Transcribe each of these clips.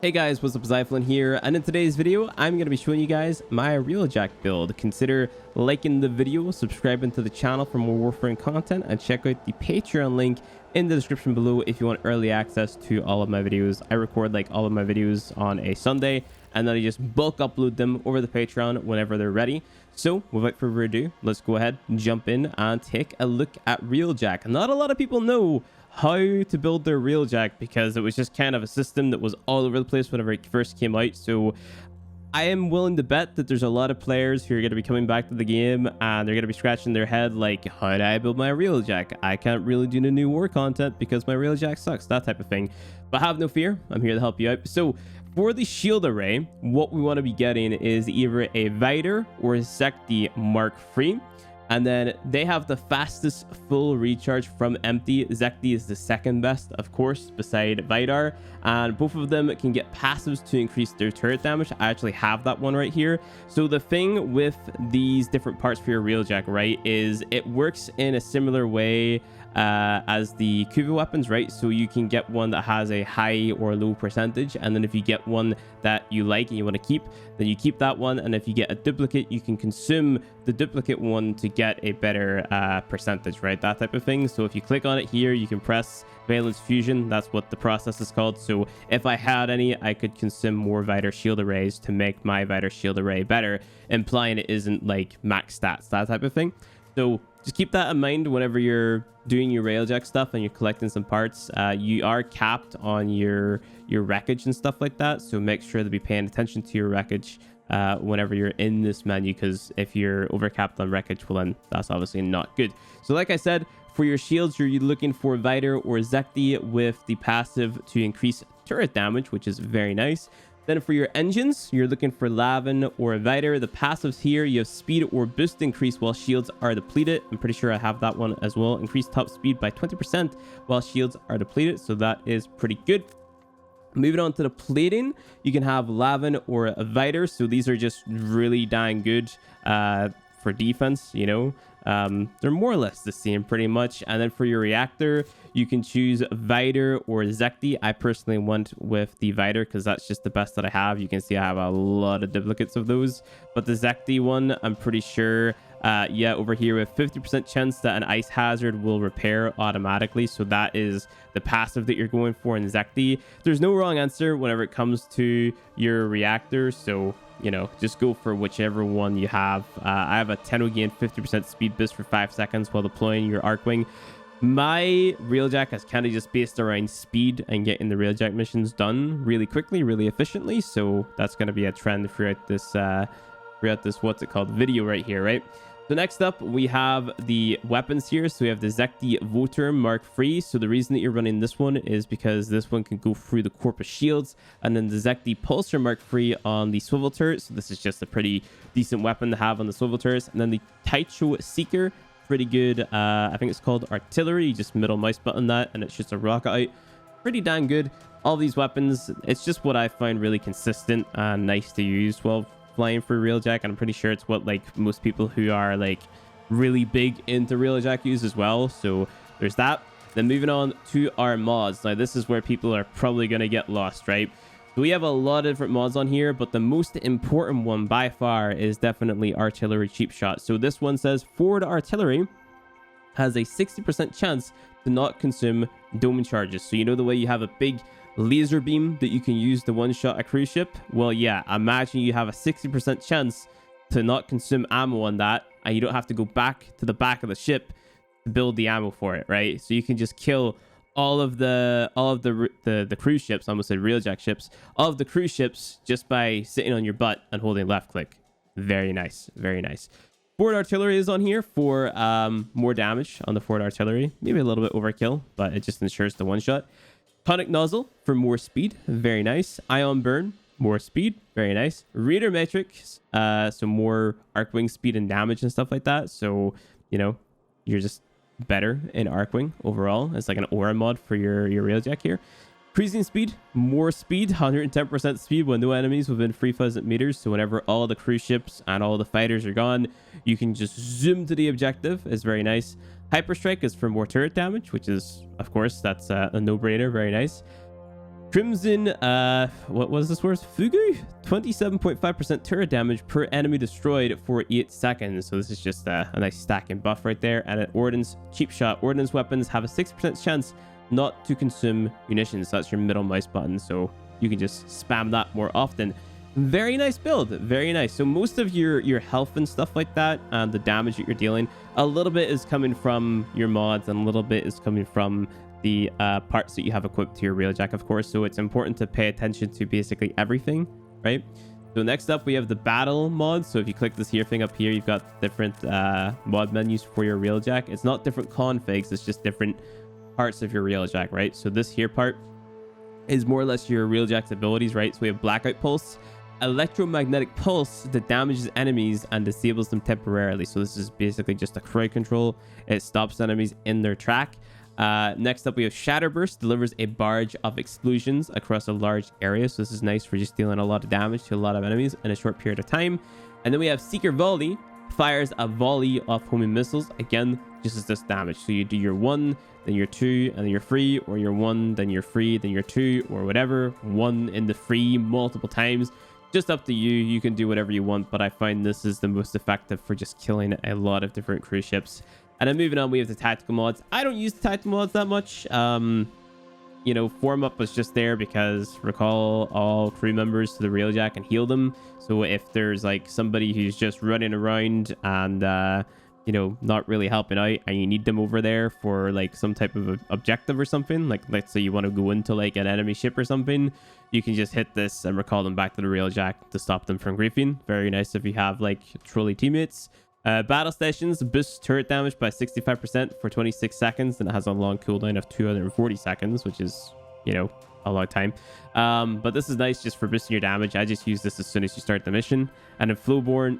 Hey guys, what's up? Zyphlin here, and in today's video I'm going to be showing you guys my Railjack build. Consider liking the video, subscribing to the channel for more Warframe content, and check out the Patreon link in the description below if you want early access to all of my videos. I record like all of my videos on a Sunday, and then I just bulk upload them over the Patreon whenever they're ready. So without further ado, let's go ahead and jump in and take a look at Railjack. Not a lot of people know how to build their Railjack because it was just kind of a system that was all over the place whenever it first came out. So I am willing to bet that there's a lot of players who are going to be coming back to the game and they're going to be scratching their head like, how do I build my Railjack? I can't really do the new war content because my Railjack sucks, that type of thing. But have no fear, I'm here to help you out. So for the shield array, what we want to be getting is either a Reactor or a Secti Mark III. And then they have the fastest full recharge from empty. Zekti is the second best, of course, beside Vidar. And both of them can get passives to increase their turret damage. I actually have that one right here. So the thing with these different parts for your Railjack, right, is it works in a similar way as the Kuva weapons, right? So you can get one that has a high or low percentage, and then if you get one that you like and you want to keep, then you keep that one, and if you get a duplicate, you can consume the duplicate one to get a better percentage, right? That type of thing. So if you click on it here, you can press Valence Fusion. That's what the process is called. So if I had any, I could consume more Vidar shield arrays to make my Vidar shield array better, implying it isn't like max stats, that type of thing. So just keep that in mind whenever you're doing your Railjack stuff and you're collecting some parts. You are capped on your wreckage and stuff like that, so make sure to be paying attention to your wreckage whenever you're in this menu, because if you're overcapped on wreckage, well then that's obviously not good. So like I said, for your shields, you're looking for Vidar or Zekti with the passive to increase turret damage, which is very nice. Then for your engines, you're looking for Lavin or Vidar. The passives here, you have speed or boost increase while shields are depleted. I'm pretty sure I have that one as well. Increase top speed by 20% while shields are depleted. So that is pretty good. Moving on to the plating, you can have Lavin or Vidar. So these are just really dang good for defense, you know. They're more or less the same pretty much. And then for your Reactor, you can choose Vidar or Zekti. I personally went with the Vidar because that's just the best that I have. You can see I have a lot of duplicates of those, but the Zekti one, I'm pretty sure yeah, over here with 50% chance that an ice hazard will repair automatically. So that is the passive that you're going for in Zekti. There's no wrong answer whenever it comes to your Reactor, so you know, just go for whichever one you have. I have a 10 gain 50% speed boost for 5 seconds while deploying your Arcwing. My Railjack is kind of just based around speed and getting the Railjack missions done really quickly, really efficiently. So that's going to be a trend throughout this what's it called, video right here, right? So next up, we have the weapons here. So we have the Zekti Voter Mark III. So the reason that you're running this one is because this one can go through the corpus shields, and then the Zekti Pulsar Mark III on the swivel turret. So this is just a pretty decent weapon to have on the swivel turrets. And then the Taicho Seeker, pretty good. I think it's called artillery. You just middle mouse button that, and it's just a rocket out. Pretty dang good. All these weapons, it's just what I find really consistent and nice to use while flying for Railjack, and I'm pretty sure it's what like most people who are like really big into Railjack use as well. So there's that. Then moving on to our mods. Now this is where people are probably going to get lost, right? So we have a lot of different mods on here, but the most important one by far is definitely artillery cheap shot. So this one says forward artillery has a 60% chance to not consume dome charges. So you know the way you have a big laser beam that you can use to one-shot a cruise ship? Well, yeah, imagine you have a 60% chance to not consume ammo on that, and you don't have to go back to the back of the ship to build the ammo for it, right? So you can just kill all of the cruise ships, I almost said Railjack ships, all of the cruise ships just by sitting on your butt and holding left click. Very nice, very nice. Forward artillery is on here for more damage on the forward artillery. Maybe a little bit overkill, but it just ensures the one-shot. Tonic nozzle for more speed, very nice. Ion burn, more speed, very nice. Reader matrix, so more Arcwing speed and damage and stuff like that. So you know, you're just better in Arcwing overall. It's like an aura mod for your Railjack here. Cruising speed, more speed, 110% speed when no enemies within 3,000 meters. So whenever all the cruise ships and all the fighters are gone, you can just zoom to the objective. It's very nice. Hyperstrike is for more turret damage, which is, of course, that's a no-brainer. Very nice. Crimson, what was this worth? Fugu? 27.5% turret damage per enemy destroyed for 8 seconds. So this is just a nice stacking buff right there. And an Ordnance, cheap shot. Ordnance weapons have a 6% chance not to consume munitions. That's your middle mouse button. So you can just spam that more often. Very nice build. Very nice. So most of your health and stuff like that, and the damage that you're dealing, a little bit is coming from your mods and a little bit is coming from the parts that you have equipped to your Railjack, of course. So it's important to pay attention to basically everything, right? So next up, we have the battle mod. So if you click this here thing up here, you've got different mod menus for your Railjack. It's not different configs, it's just different parts of your Railjack, right? So this here part is more or less your Railjack's abilities, right? So we have Blackout Pulse, electromagnetic pulse that damages enemies and disables them temporarily. So this is basically just a crowd control. It stops enemies in their track. Next up, we have Shatterburst, delivers a barrage of explosions across a large area. So this is nice for just dealing a lot of damage to a lot of enemies in a short period of time. And then we have Seeker Volley, fires a volley of homing missiles. Again, just as this damage. So you do your 1, then your 2, and then your 3, or your 1, then your 3, then your 2, or whatever. 1 in the 3 multiple times. Just up to you. You can do whatever you want, but I find this is the most effective for just killing a lot of different cruise ships. And then moving on, we have the tactical mods. I don't use the tactical mods that much. You know, Form Up was just there because recall all crew members to the Railjack and heal them. So if there's like somebody who's just running around and you know, not really helping out, and you need them over there for like some type of objective or something, like let's say you want to go into like an enemy ship or something, you can just hit this and recall them back to the Railjack to stop them from griefing. Very nice if you have like trolley teammates. Battle stations boosts turret damage by 65% for 26 seconds, and it has a long cooldown of 240 seconds, which is, you know, a long time. But this is nice just for boosting your damage. I just use this as soon as you start the mission. And then Flow Burn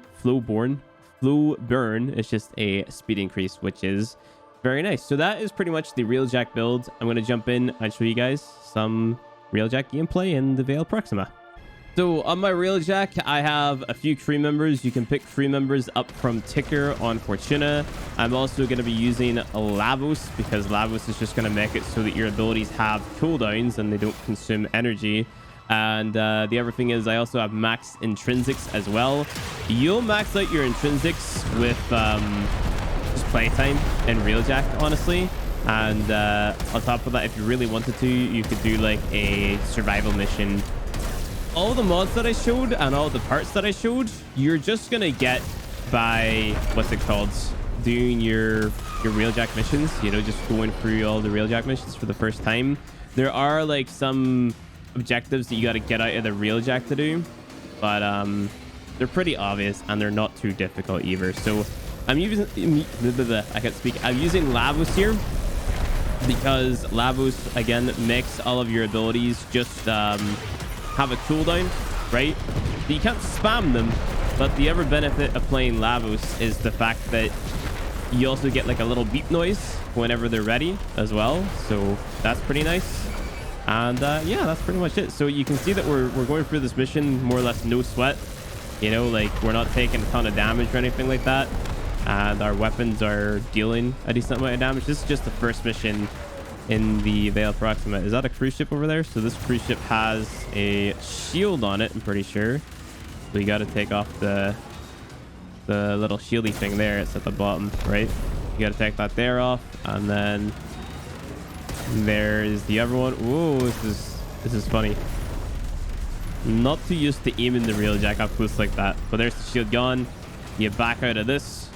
is just a speed increase, which is very nice. So that is pretty much the Railjack build. I'm going to jump in and show you guys some Railjack gameplay in the Veil Proxima. So on my Railjack, I have a few crew members. You can pick crew members up from Ticker on Fortuna. I'm also going to be using Lavos because Lavos is just going to make it so that your abilities have cooldowns and they don't consume energy. And the other thing is I also have max intrinsics as well. You'll max out your intrinsics with just playtime in Railjack, honestly. And on top of that, if you really wanted to, you could do like a survival mission. All the mods that I showed and all the parts that I showed, you're just gonna get by what's it called, doing your Railjack missions, you know, just going through all the Railjack missions for the first time. There are like some objectives that you got to get out of the Railjack to do, but they're pretty obvious and they're not too difficult either. So I'm using I can't speak. I'm using Lavos here because Lavos again makes all of your abilities just have a cooldown, right? You can't spam them, but the other benefit of playing Lavos is the fact that you also get like a little beep noise whenever they're ready as well. So that's pretty nice. And yeah, that's pretty much it. So you can see that we're going through this mission more or less no sweat. You know, like we're not taking a ton of damage or anything like that. And our weapons are dealing a decent amount of damage. This is just the first mission in the Veil Proxima. Is that a cruise ship over there? So this cruise ship has a shield on it, I'm pretty sure. So you got to take off the little shieldy thing there. It's at the bottom, right? You got to take that there off, and then there's the other one. Whoa, this is funny. Not too used to aiming the Railjack up close like that. But there's the shield gone. You back out of this.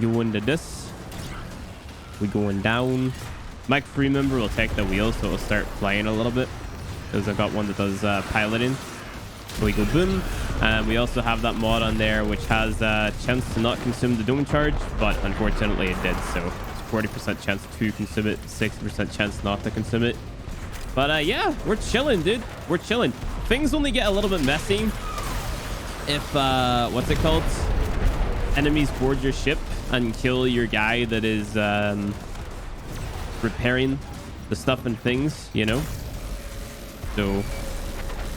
Go into this. We going down. My crew member will take the wheel, so it'll start flying a little bit. Because I've got one that does piloting. So we go boom. And we also have that mod on there, which has a chance to not consume the dome charge, but unfortunately it did. So it's 40% chance to consume it, 60% chance not to consume it. But yeah, we're chilling, dude. We're chilling. Things only get a little bit messy if what's it called? Enemies board your ship and kill your guy that is repairing the stuff and things, you know. So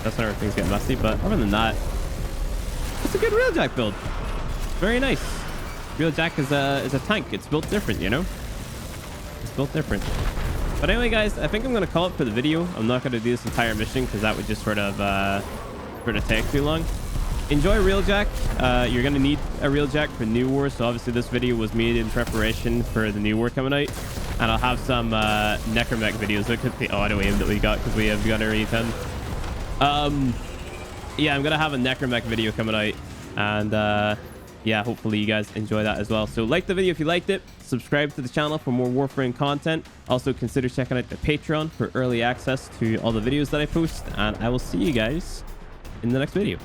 that's whenever things get messy. But other than that, it's a good Railjack build. Very nice. Railjack is a tank. It's built different, you know. It's built different. But anyway, guys, I think I'm going to call it for the video. I'm not going to do this entire mission because that would just sort of take too long. Enjoy Railjack. You're going to need a Railjack for New War. So obviously this video was made in preparation for the New War coming out. And I'll have some necromech videos. Look at the auto aim that we got because we have Gunner E10. Yeah, I'm going to have a necromech video coming out. And yeah, hopefully you guys enjoy that as well. So like the video if you liked it. Subscribe to the channel for more Warframe content. Also consider checking out the Patreon for early access to all the videos that I post. And I will see you guys in the next video.